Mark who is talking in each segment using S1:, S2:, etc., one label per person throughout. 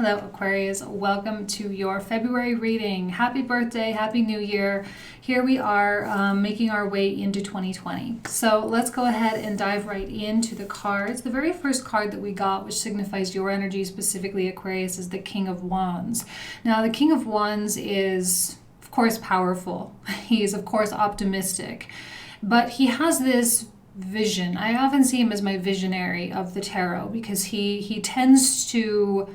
S1: Hello Aquarius, welcome to your February reading. Happy birthday, happy new year. Here we are making our way into 2020. So let's go ahead and dive right into the cards. The very first card that we got, which signifies your energy, specifically Aquarius, is the King of Wands. Now the King of Wands is of course powerful. He is of course optimistic, but he has this vision. I often see him as my visionary of the tarot because he tends to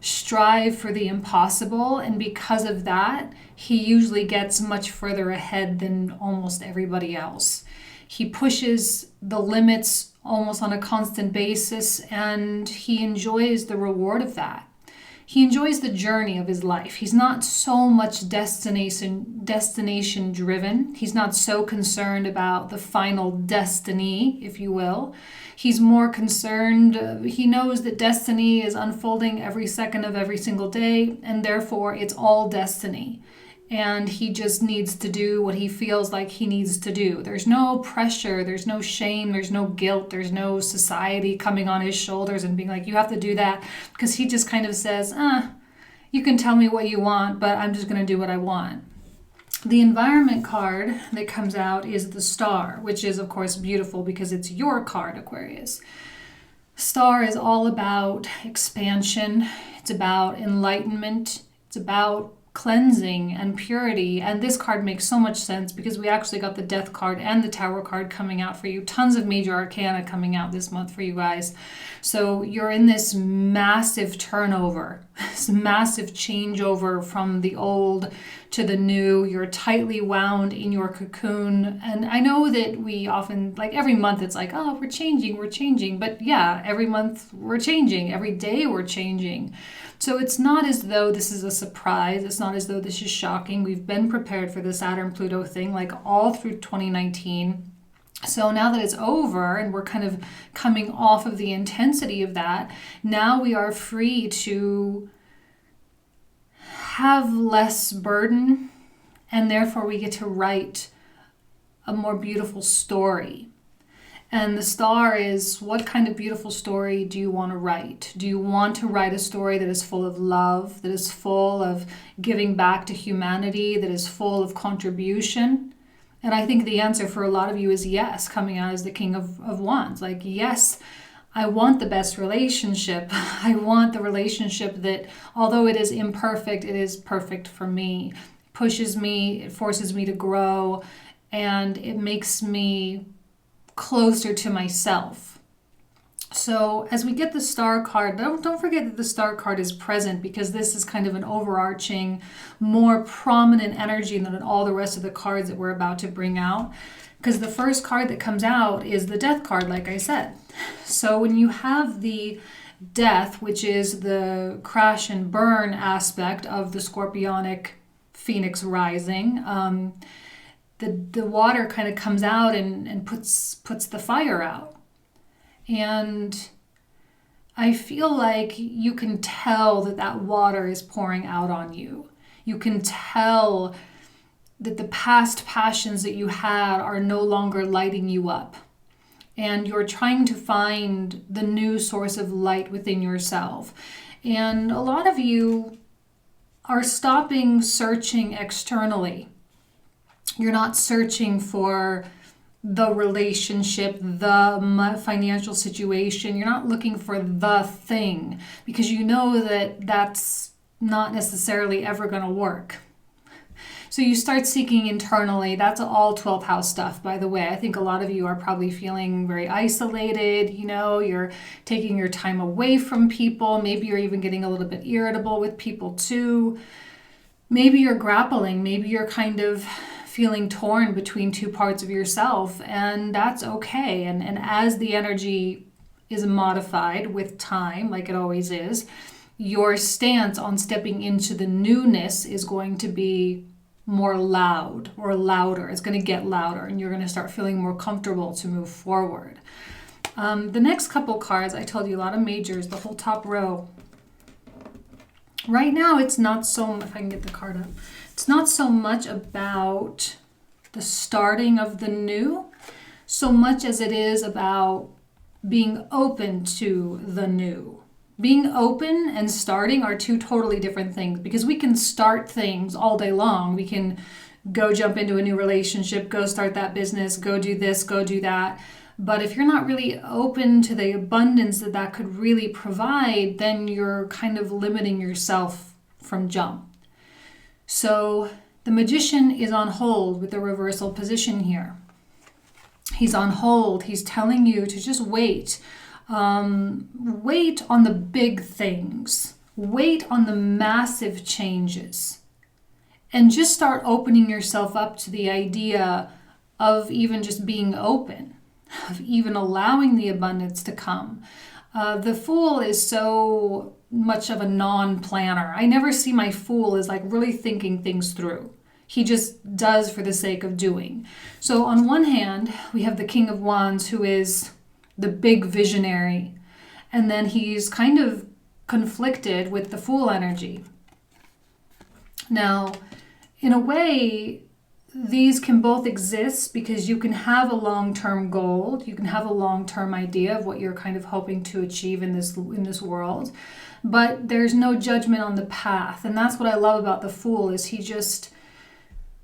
S1: strive for the impossible, and because of that he usually gets much further ahead than almost everybody else. He pushes the limits almost on a constant basis, and he enjoys the reward of that. He enjoys the journey of his life. He's not so much destination driven. He's not so concerned about the final destiny, if you will. He's more concerned, he knows that destiny is unfolding every second of every single day, and therefore it's all destiny. And he just needs to do what he feels like he needs to do. There's no pressure, there's no shame, there's no guilt, there's no society coming on his shoulders and being like, you have to do that. Because he just kind of says, you can tell me what you want, but I'm just going to do what I want. The environment card that comes out is the Star, which is of course beautiful because it's your card, Aquarius. Star is all about expansion. It's about enlightenment. It's about cleansing and purity, and this card makes so much sense because we actually got the Death card and the Tower card coming out for you. Tons of major arcana coming out this month for you guys. So you're in this massive turnover, this massive changeover from the old to the new. You're tightly wound in your cocoon, and I know that we often, like every month it's like, oh, we're changing, but yeah, every month we're changing, every day we're changing. So it's not as though this is a surprise. It's not as though this is shocking. We've been prepared for the Saturn-Pluto thing like all through 2019. So now that it's over and we're kind of coming off of the intensity of that, now we are free to have less burden, and therefore we get to write a more beautiful story. And the Star is, what kind of beautiful story do you want to write? Do you want to write a story that is full of love, that is full of giving back to humanity, that is full of contribution? And I think the answer for a lot of you is yes, coming out as the King of Wands. Like, yes, I want the best relationship. I want the relationship that, although it is imperfect, it is perfect for me. It pushes me, it forces me to grow, and it makes me closer to myself. So as we get the Star card, don't forget that the Star card is present because this is kind of an overarching, more prominent energy than all the rest of the cards that we're about to bring out. Because the first card that comes out is the Death card, like I said. So when you have the Death, which is the crash and burn aspect of the Scorpionic Phoenix rising, the water kind of comes out and puts the fire out. And I feel like you can tell that water is pouring out on you. You can tell that the past passions that you had are no longer lighting you up. And you're trying to find the new source of light within yourself. And a lot of you are stopping searching externally. You're not searching for the relationship, the financial situation. You're not looking for the thing because you know that that's not necessarily ever going to work. So you start seeking internally. That's all 12th house stuff, by the way. I think a lot of you are probably feeling very isolated. You know, you're taking your time away from people. Maybe you're even getting a little bit irritable with people too. Maybe you're grappling. Maybe you're kind of feeling torn between two parts of yourself, and that's okay. And as the energy is modified with time, like it always is, your stance on stepping into the newness is going to be more loud or louder. It's going to get louder, and you're going to start feeling more comfortable to move forward. The next couple cards, I told you a lot of majors, the whole top row. Right now, it's not so, if I can get the card up, it's not so much about the starting of the new, so much as it is about being open to the new. Being open and starting are two totally different things, because we can start things all day long. We can go jump into a new relationship, go start that business, go do this, go do that. But if you're not really open to the abundance that that could really provide, then you're kind of limiting yourself from jump. So the Magician is on hold with the reversal position here. He's on hold. He's telling you to just wait. Wait on the big things. Wait on the massive changes. And just start opening yourself up to the idea of even just being open, of even allowing the abundance to come. The Fool is so much of a non-planner. I never see my Fool as like really thinking things through. He just does for the sake of doing. So on one hand, we have the King of Wands, who is the big visionary. And then he's kind of conflicted with the Fool energy. Now, in a way, these can both exist, because you can have a long-term goal. You can have a long-term idea of what you're kind of hoping to achieve in this world. But there's no judgment on the path. And that's what I love about the Fool, is he just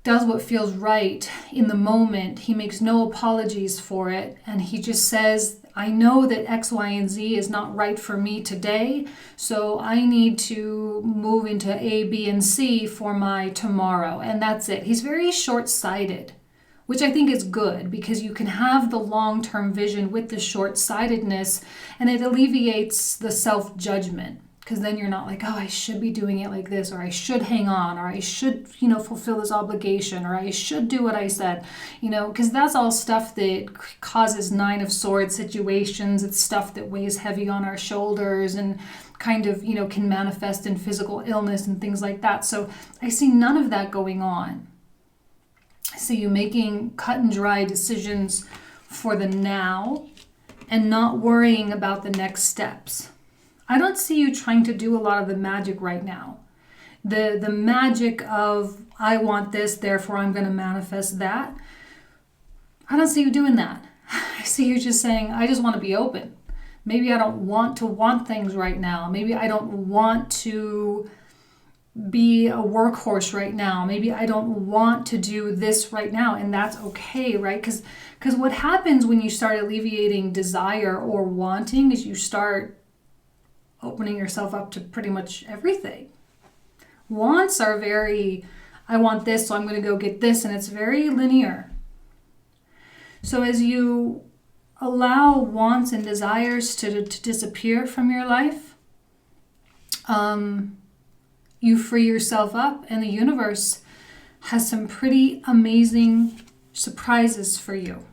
S1: does what feels right in the moment. He makes no apologies for it. And he just says, I know that X, Y, and Z is not right for me today, so I need to move into A, B, and C for my tomorrow. And that's it. He's very short-sighted, which I think is good, because you can have the long-term vision with the short-sightedness, and it alleviates the self-judgment. Because then you're not like, oh, I should be doing it like this, or I should hang on, or I should, fulfill this obligation, or I should do what I said, because that's all stuff that causes 9 of Swords situations. It's stuff that weighs heavy on our shoulders and kind of, can manifest in physical illness and things like that. So I see none of that going on. I see you making cut and dry decisions for the now and not worrying about the next steps. I don't see you trying to do a lot of the magic right now. The magic of, I want this, therefore I'm going to manifest that. I don't see you doing that. I see you just saying, I just want to be open. Maybe I don't want to want things right now. Maybe I don't want to be a workhorse right now. Maybe I don't want to do this right now. And that's okay, right? Because what happens when you start alleviating desire or wanting is you start opening yourself up to pretty much everything. Wants are very, I want this, so I'm going to go get this, and it's very linear. So as you allow wants and desires to disappear from your life, you free yourself up, and the universe has some pretty amazing surprises for you.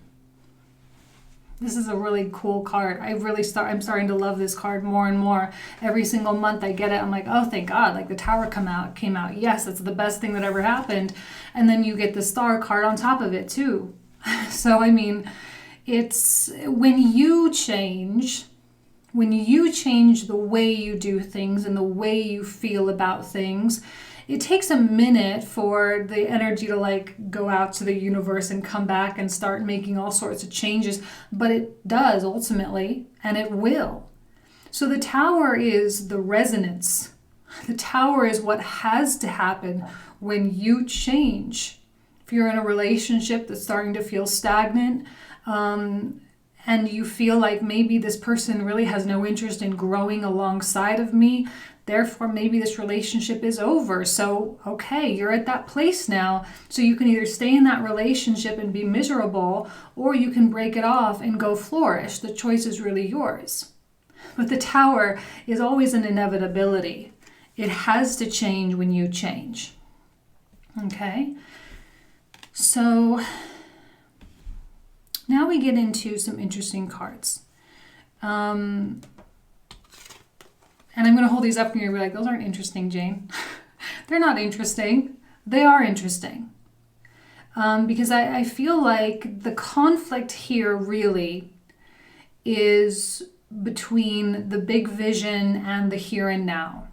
S1: This is a really cool card. I'm starting to love this card more and more. Every single month I get it, I'm like, oh, thank God. Like the Tower came out. Yes, it's the best thing that ever happened. And then you get the Star card on top of it too. So, it's when you change the way you do things and the way you feel about things, it takes a minute for the energy to go out to the universe and come back and start making all sorts of changes, but it does ultimately, and it will. So the Tower is the resonance. The Tower is what has to happen when you change. If you're in a relationship that's starting to feel stagnant, and you feel like maybe this person really has no interest in growing alongside of me, therefore maybe this relationship is over. So, okay, you're at that place now. So you can either stay in that relationship and be miserable, or you can break it off and go flourish. The choice is really yours. But the Tower is always an inevitability. It has to change when you change. Okay? So now we get into some interesting cards. And I'm going to hold these up and you're like, those aren't interesting, Jane. They're not interesting. They are interesting. Because I feel like the conflict here really is between the big vision and the here and now.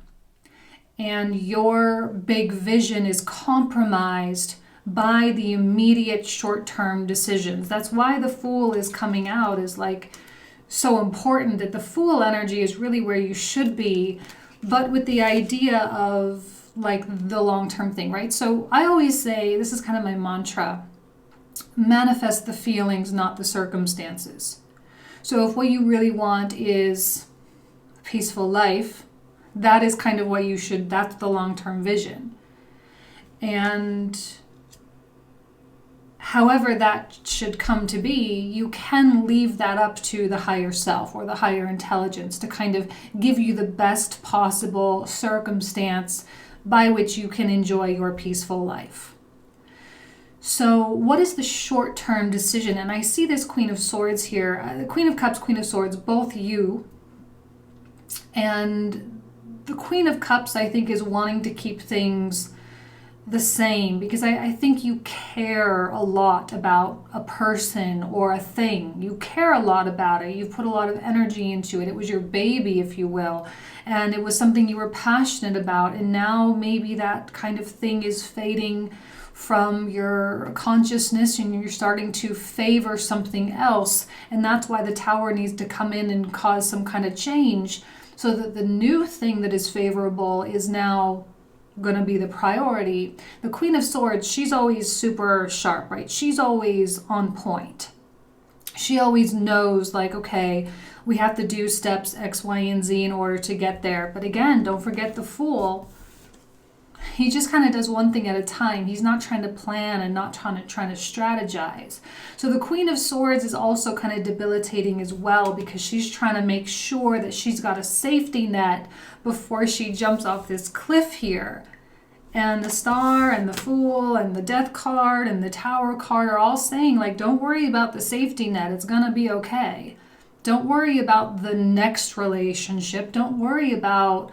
S1: And your big vision is compromised by the immediate short-term decisions. That's why the Fool is coming out, is like, so important, that the Fool energy is really where you should be, but with the idea of like the long-term thing, right? So I always say, this is kind of my mantra, manifest the feelings, not the circumstances. So if what you really want is a peaceful life, that is kind of what you should, that's the long-term vision. And however that should come to be, you can leave that up to the higher self or the higher intelligence to kind of give you the best possible circumstance by which you can enjoy your peaceful life. So what is the short-term decision? And I see this Queen of Swords here, the Queen of Cups, Queen of Swords, both you. And the Queen of Cups, I think, is wanting to keep things the same, because I think you care a lot about a person or a thing. You care a lot about it. You've put a lot of energy into it. It was your baby, if you will, and it was something you were passionate about, and now maybe that kind of thing is fading from your consciousness and you're starting to favor something else, and that's why the Tower needs to come in and cause some kind of change so that the new thing that is favorable is now going to be the priority. The Queen of Swords, she's always super sharp, right? She's always on point. She always knows, like, okay, we have to do steps X, Y, and Z in order to get there. But again, don't forget the Fool. He just kind of does one thing at a time. He's not trying to plan and not trying to strategize. So the Queen of Swords is also kind of debilitating as well, because she's trying to make sure that she's got a safety net before she jumps off this cliff here. And the Star and the Fool and the Death card and the Tower card are all saying, like, don't worry about the safety net. It's going to be okay. Don't worry about the next relationship. Don't worry about,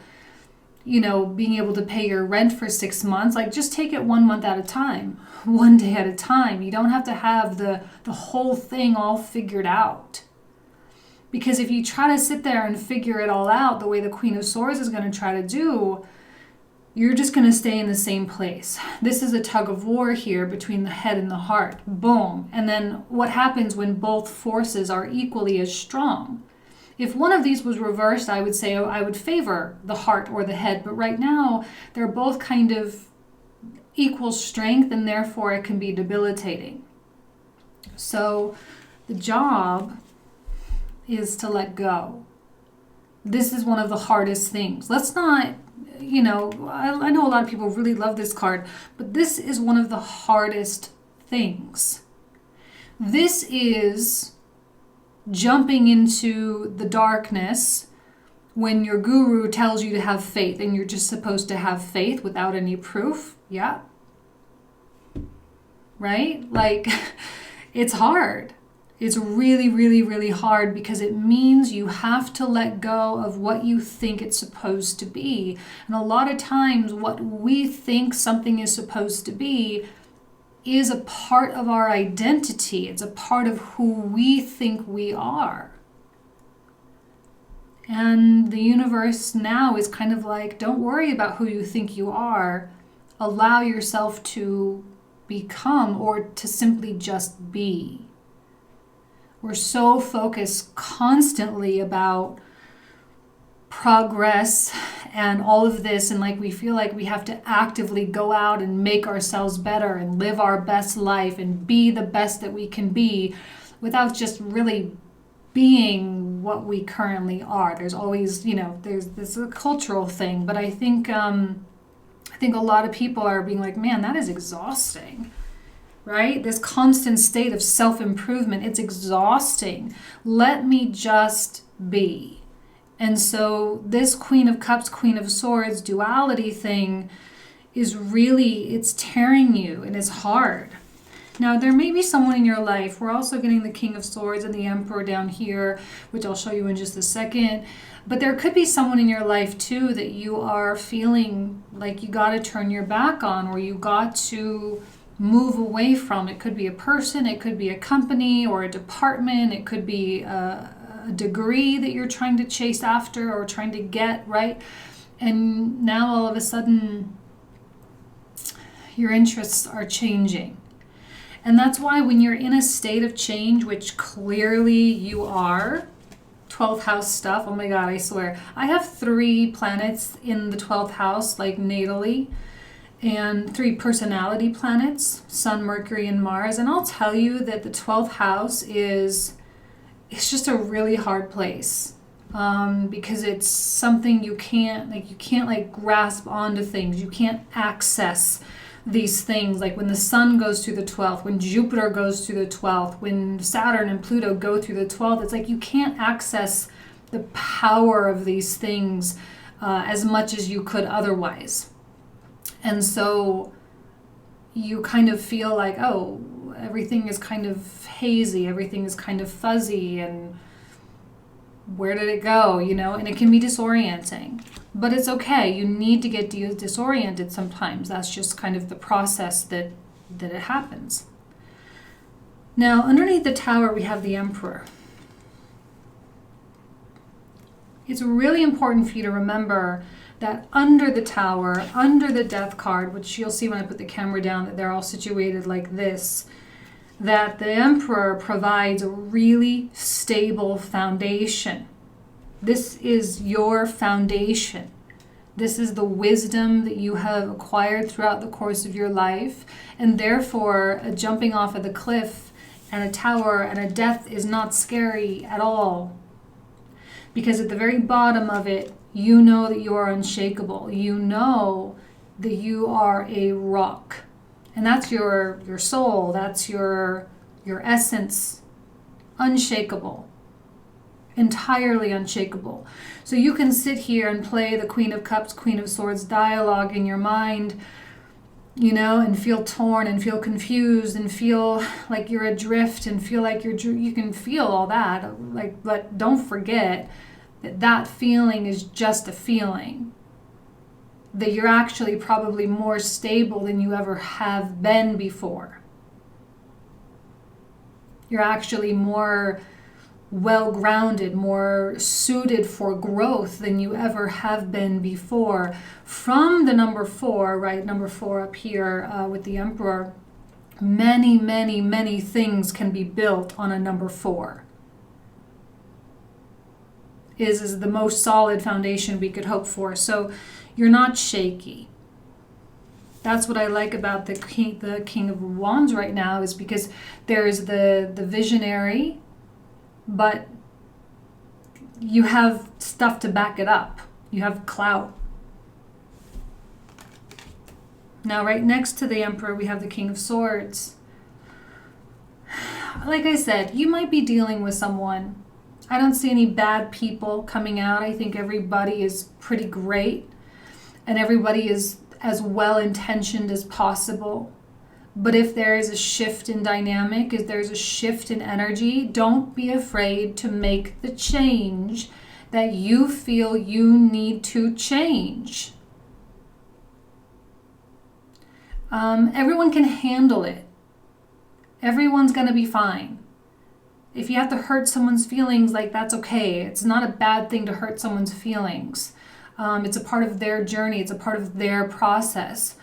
S1: you know, being able to pay your rent for 6 months. Like, just take it 1 month at a time, one day at a time. You don't have to have the whole thing all figured out. Because if you try to sit there and figure it all out the way the Queen of Swords is going to try to do, you're just going to stay in the same place. This is a tug of war here between the head and the heart. Boom. And then what happens when both forces are equally as strong? If one of these was reversed, I would say I would favor the heart or the head. But right now, they're both kind of equal strength, and therefore it can be debilitating. So the job is to let go. This is one of the hardest things. Let's not, you know, I know a lot of people really love this card, but this is one of the hardest things. This is jumping into the darkness when your guru tells you to have faith, and you're just supposed to have faith without any proof. Yeah. Right? Like, it's hard. It's really, really, really hard, because it means you have to let go of what you think it's supposed to be. And a lot of times what we think something is supposed to be is a part of our identity. It's a part of who we think we are. And the universe now is kind of like, don't worry about who you think you are. Allow yourself to become, or to simply just be. We're so focused constantly about progress and all of this, and like we feel like we have to actively go out and make ourselves better and live our best life and be the best that we can be, without just really being what we currently are. There's always, you know, there's a cultural thing, but I think a lot of people are being like, man, that is exhausting. Right? This constant state of self-improvement, it's exhausting. Let me just be. And so this Queen of Cups, Queen of Swords duality thing is really, it's tearing you, and it's hard. Now, there may be someone in your life, we're also getting the King of Swords and the Emperor down here, which I'll show you in just a second. But there could be someone in your life too that you are feeling like you got to turn your back on, or you got to move away from. It could be a person, it could be a company or a department, it could be a degree that you're trying to chase after or trying to get, right? And now all of a sudden your interests are changing. And that's why when you're in a state of change, which clearly you are, 12th house stuff, oh my God, I swear. I have 3 planets in the 12th house, like natally, and 3 personality planets, Sun, Mercury, and Mars. And I'll tell you that the 12th house it's just a really hard place. Because it's something you can't grasp onto things. You can't access these things. Like when the sun goes through the 12th, when Jupiter goes through the 12th, when Saturn and Pluto go through the 12th, it's like you can't access the power of these things as much as you could otherwise. And so you kind of feel like, oh, everything is kind of hazy, everything is kind of fuzzy, and where did it go, and it can be disorienting. But it's okay. You need to get disoriented sometimes. That's just kind of the process that it happens. Now, underneath the tower, we have the Emperor. It's really important for you to remember that under the tower, under the Death card, which you'll see when I put the camera down, that they're all situated like this, that the Emperor provides a really stable foundation. This is your foundation. This is the wisdom that you have acquired throughout the course of your life, and therefore a jumping off of the cliff and a tower and a death is not scary at all. Because at the very bottom of it, you know that you are unshakable. You know that you are a rock. And that's your soul, that's your essence, unshakable, entirely unshakable. So you can sit here and play the Queen of Cups, Queen of Swords dialogue in your mind, and feel torn and feel confused and feel like you're adrift and feel like you can feel all that. But don't forget that feeling is just a feeling. That you're actually probably more stable than you ever have been before. You're actually more well-grounded, more suited for growth than you ever have been before. From the number 4, right, number 4 up here with the Emperor, many, many, many things can be built on a number 4. Is the most solid foundation we could hope for. So you're not shaky. That's what I like about the King of Wands right now, is because there's the visionary, but you have stuff to back it up. You have clout. Now, right next to the Emperor, we have the King of Swords. Like I said, you might be dealing with someone. I don't see any bad people coming out. I think everybody is pretty great. And everybody is as well-intentioned as possible. But if there is a shift in dynamic, if there's a shift in energy, don't be afraid to make the change that you feel you need to change. Everyone can handle it. Everyone's going to be fine. If you have to hurt someone's feelings, that's okay. It's not a bad thing to hurt someone's feelings. It's a part of their journey. It's a part of their process.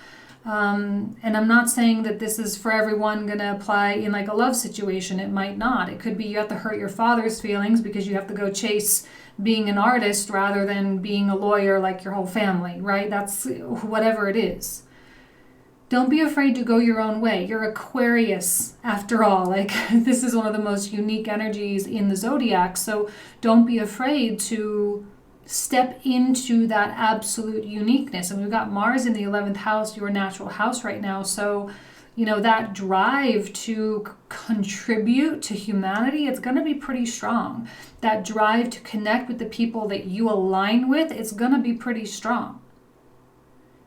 S1: And I'm not saying that this is for everyone going to apply in a love situation. It might not. It could be you have to hurt your father's feelings because you have to go chase being an artist rather than being a lawyer like your whole family, right? That's whatever it is. Don't be afraid to go your own way. You're Aquarius, after all. This is one of the most unique energies in the zodiac. So don't be afraid to step into that absolute uniqueness. And we've got Mars in the 11th house, your natural house right now. So, that drive to contribute to humanity, it's going to be pretty strong. That drive to connect with the people that you align with, it's going to be pretty strong.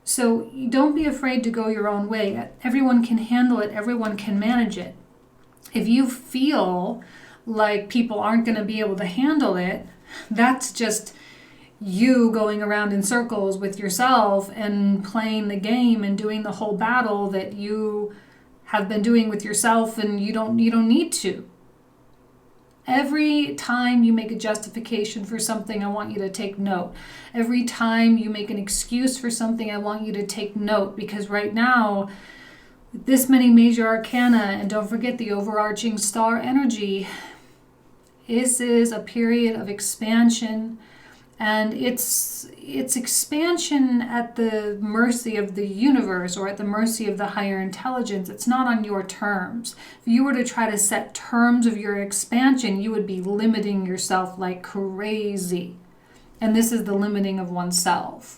S1: So don't be afraid to go your own way. Everyone can handle it. Everyone can manage it. If you feel like people aren't going to be able to handle it, that's just you going around in circles with yourself and playing the game and doing the whole battle that you have been doing with yourself, and you don't need to. Every time you make a justification for something, I want you to take note. Every time you make an excuse for something, I want you to take note, because right now, this many major arcana, and don't forget the overarching star energy, This is a period of expansion, and it's expansion at the mercy of the universe or at the mercy of the higher intelligence. It's not on your terms. If you were to try to set terms of your expansion, you would be limiting yourself like crazy. And this is the limiting of oneself.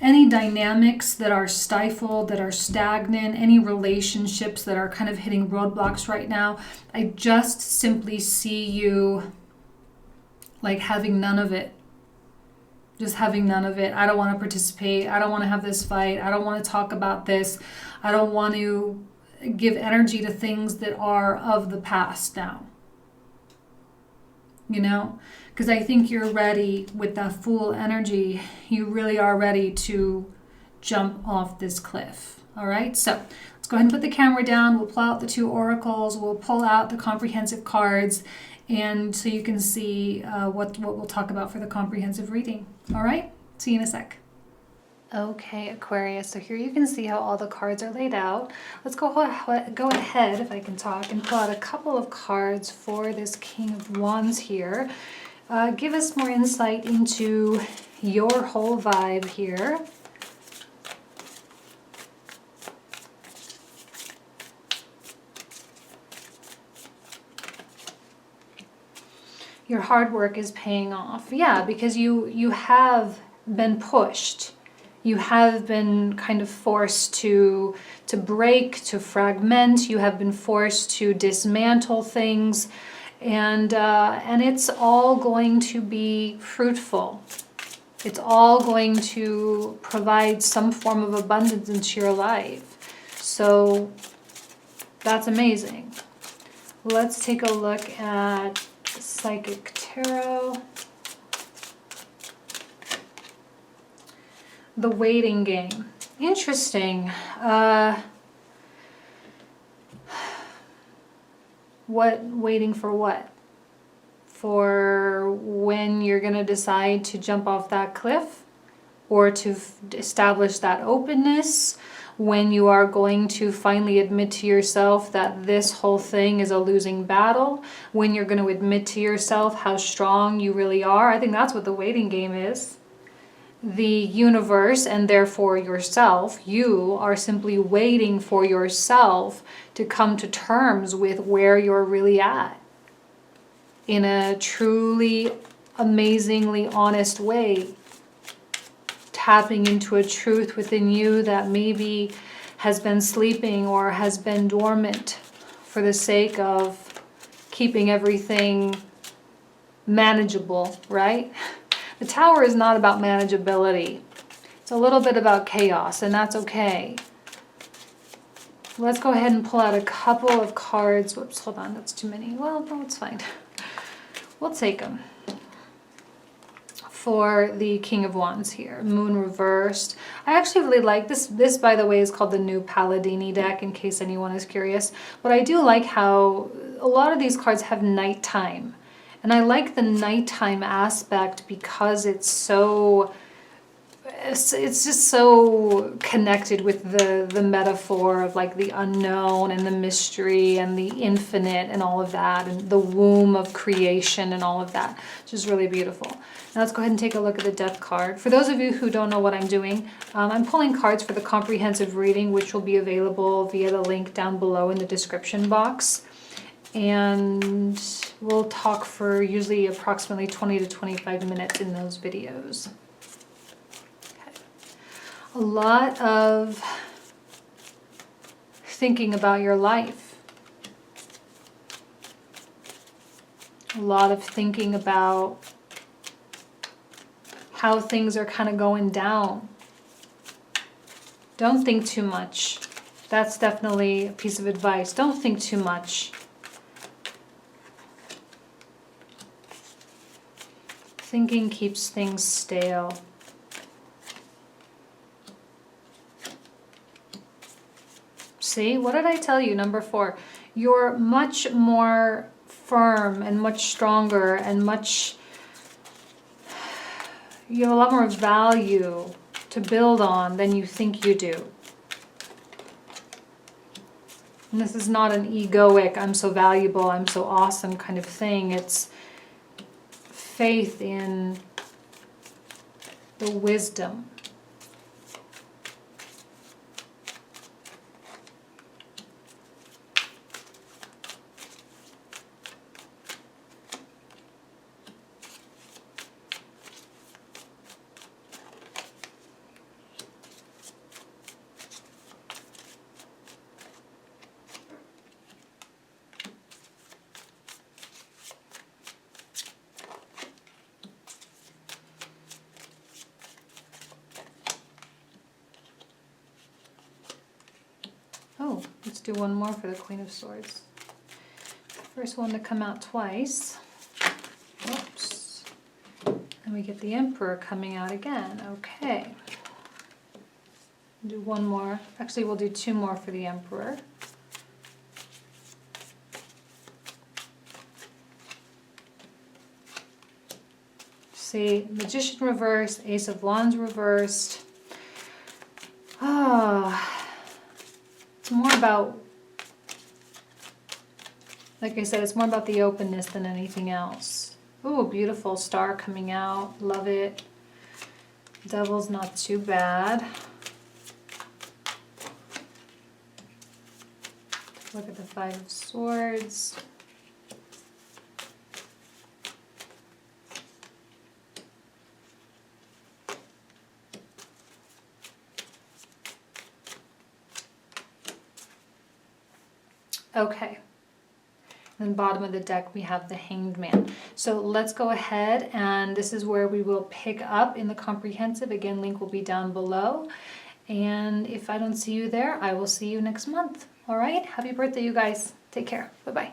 S1: Any dynamics that are stifled, that are stagnant, any relationships that are kind of hitting roadblocks right now, I just simply see you like having none of it. Just having none of it. I don't want to participate. I don't want to have this fight. I don't want to talk about this. I don't want to give energy to things that are of the past now. You know? Because I think you're ready with that Fool energy. You really are ready to jump off this cliff. All right, so let's go ahead and put the camera down. We'll pull out the 2 oracles. We'll pull out the comprehensive cards, and so you can see what we'll talk about for the comprehensive reading. All right, see you in a sec. Okay, Aquarius, so here you can see how all the cards are laid out. Let's go ahead, if I can talk, and pull out a couple of cards for this King of Wands here. Give us more insight into your whole vibe here. Your hard work is paying off. Yeah, because you have been pushed. You have been kind of forced to break, to fragment. You have been forced to dismantle things. And it's all going to be fruitful. It's all going to provide some form of abundance into your life. So that's amazing. Let's take a look at Psychic Tarot. The waiting game. Interesting. What waiting for what? For when you're going to decide to jump off that cliff, or to establish that openness, when you are going to finally admit to yourself that this whole thing is a losing battle, when you're going to admit to yourself how strong you really are. I think that's what the waiting game is. The universe, and therefore yourself, you are simply waiting for yourself to come to terms with where you're really at in a truly amazingly honest way, tapping into a truth within you that maybe has been sleeping or has been dormant for the sake of keeping everything manageable, right? The Tower is not about manageability. It's a little bit about chaos, and that's okay. Let's go ahead and pull out a couple of cards. Whoops, hold on, that's too many. Well, no, it's fine. We'll take them. For the King of Wands here, Moon reversed. I actually really like this. This, by the way, is called the New Palladini deck, in case anyone is curious. But I do like how a lot of these cards have nighttime. And I like the nighttime aspect because it's just so connected with the metaphor of like the unknown and the mystery and the infinite and all of that, and the womb of creation and all of that, which is really beautiful. Now let's go ahead and take a look at the Death card. For those of you who don't know what I'm doing, I'm pulling cards for the comprehensive reading, which will be available via the link down below in the description box. And we'll talk for usually approximately 20 to 25 minutes in those videos. Okay. A lot of thinking about your life. A lot of thinking about how things are kind of going down. Don't think too much. That's definitely a piece of advice. Don't think too much. Thinking keeps things stale. See, what did I tell you? Number 4, you're much more firm and much stronger and you have a lot more value to build on than you think you do. And this is not an egoic, I'm so valuable, I'm so awesome kind of thing. It's faith in the wisdom. Oh, let's do one more for the Queen of Swords. First one to come out twice. Oops. And we get the Emperor coming out again. Okay. Do one more. Actually, we'll do two more for the Emperor. See, Magician reversed, Ace of Wands reversed. It's more about, like I said, it's more about the openness than anything else. Ooh, beautiful star coming out. Love it. Devil's not too bad. Look at the Five of Swords. Okay. And bottom of the deck we have the Hanged Man. So let's go ahead, and this is where we will pick up in the comprehensive. Again, link will be down below. And if I don't see you there, I will see you next month. All right? Happy birthday, you guys. Take care. Bye-bye.